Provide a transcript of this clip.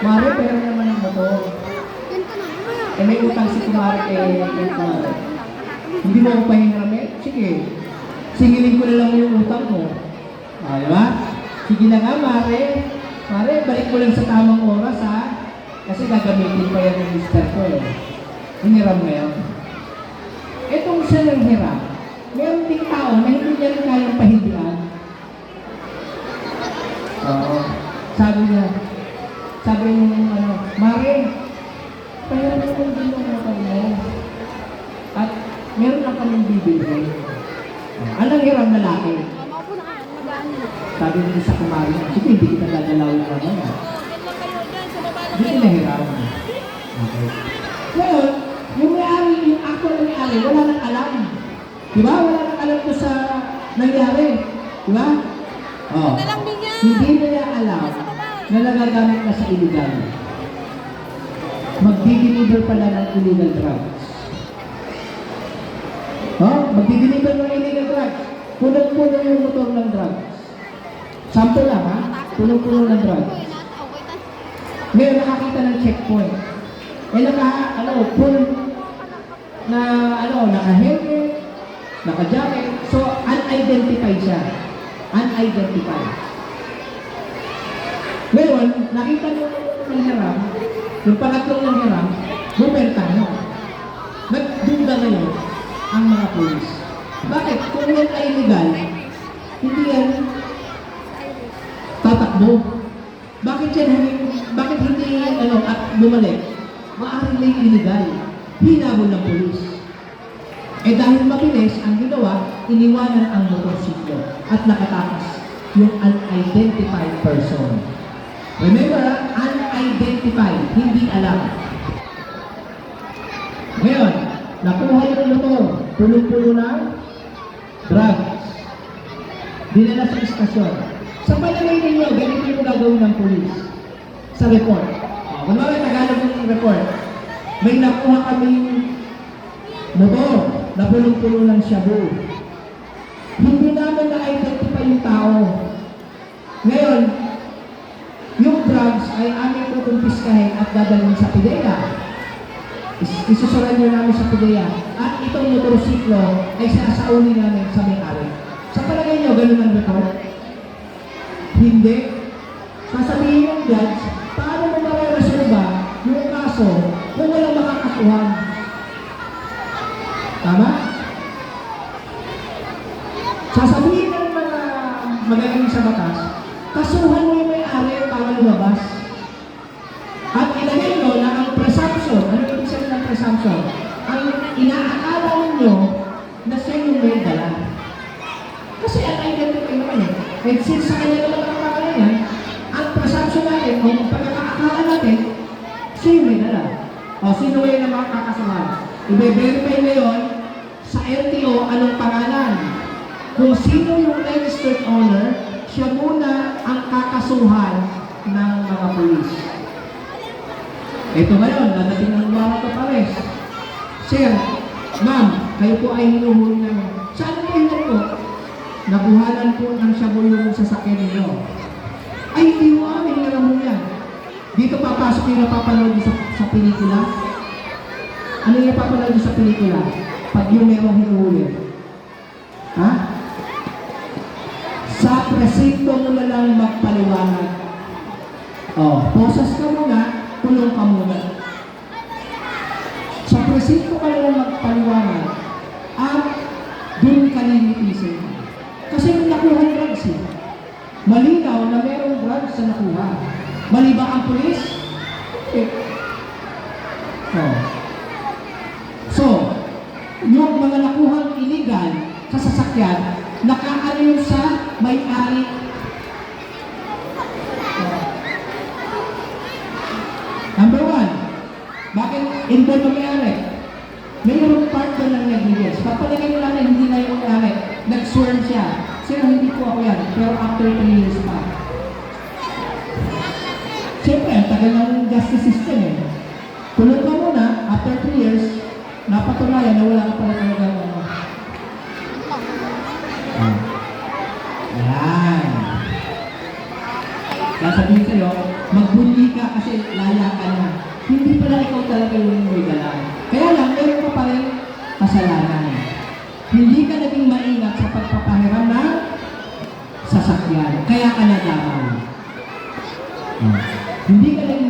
Mare, pero naman ang motor. Eh, may utang si kumare kay kumare. Hindi mo ako pahingaramin? Sige. Singilin ko na lang yung utang mo. Ah, di ba? Sige na nga, Mare. Mare, balik mo lang sa tamang oras, ha? Kasi gagamitin pa yan ng mister ko, eh. Hiniram mo yan. Etong siya ng hiram, meron ding tao na hindi niya rin kayang pahindihan. Oo. Sabi nung Mare, pahiram mo kung din yung motor mo. At meron lang kaming bibili. Anong hiram na laki? Sabi nito sa kumari, sige, hindi kita gagalawin naman. Hindi ko nahiram. Okay. Ngayon, yung may-ari, yung actual na may-ari, wala nang alam. Diba? Wala nang alam ko sa nangyari. Diba? Oh. Hindi na niya alam na nagagamit na sa illegal. Magdi-deliver pala ng illegal drugs. Oh? Magdi-deliver ng illegal drugs. Puno-puno yung motor ng drugs. Sample lang, ha? Puno-puno ng drugs. Ngayon, nakakita ng checkpoint. Eh, full na, naka-helmet, naka-jacket. So, unidentified siya. Unidentified. Ngayon, nakita nyo ng hiram, yung pangatlong ng hiram, bumerta nyo. Nagduda ngayon ang mga pulis. Bakit? Kung yan ay illegal, hindi yan tatakbo. Bakit hindi at bumalik? Maaaring may illegal. Hinabol ng pulis. Eh dahil mabilis, ang ginawa, iniwanan ang motorsiklo at nakatakas yung unidentified person. Remember, unidentified, hindi alam. Ngayon, nakuha yung motor, puno-puno na drugs. Dinala sa istasyon. Sa palagay ninyo, ganito yung gagawin ng pulis sa report. Kung mga Tagalog yung report, may nakuha kaming motor na punong-puno ng shabu. Hindi naman na-identify yung tao. Ngayon, yung drugs ay aming kukumpiskahin at dadalhin sa PIDEA. Isusuran nyo namin sa PIDEA. At itong motorsiklo ay sasauli namin sa may-ari. Sa palagay nyo, ganun ang report? Hindi. Sasabihin yung judge, paano mo mareresolba yung kaso kung walang makakasuhan? Tama? Sasabihin ng mga magaling sa batas, kasuhan mo yung may-ari para lumabas. At ilagay nyo na ang presumption, ano yung ibig sabihin ng presumption? Ang inaakala ninyo na siya yung may dala. Kasi unidentified naman eh. And since sa kanya naman ang pangalan yan, ang presumption natin, o pagkakaakala natin, siya yung may dala. O sino yung na makakasuhan? I-verify ngayon sa LTO anong pangalan. Kung sino yung registered owner, siya muna ang kakasuhan ng mga pulis. Ito ngayon, nadating ng warrant of arrest. Sir, ma'am, kayo po ay hinuhuli namin. Saan po yun po? Nabuhalan po ng shabu yung sasakyan ninyo. Ay, hindi mo amin, hiniram mo yan. Dito papasok yung napapanood sa pelikula. Ano yung napapanood sa pelikula? Pag yung merong hinuhuli. Ha? Sa presinto mo na lang magpaliwanag. Posas ka muna, tulong ka muna. Sa presinto ka na lang magpaliwanag at dun ka nilitisin. Kasi may nakuha drugs eh. Malinaw na merong drugs na nakuha. Mali ba ang pulis? Okay. So, yung mga nakuhang illegal sa sasakyan, nakaano yun sa may-ari. Number one, bakit involved ang may-ari? Mayroong part doon ng negligence. Papalagay nila na hindi na yung may-ari. Nag-swerve siya. Sir, hindi po ako yan. Pero after 3 years pa. Siyempre, ang tagal ng justice system eh. Tulog ka muna, after 3 years, napatunayan na wala ka pala talaga Yan. Sasabihin sa'yo, magbunyi ka kasi laya ka na. Hindi pala ikaw talaga yung may dala. Kaya lang, meron ka pa rin kasalanan. Hindi ka naging maingat sa pagpapahiram ng sasakyan. Kaya ka nadamay. Hindi ka naging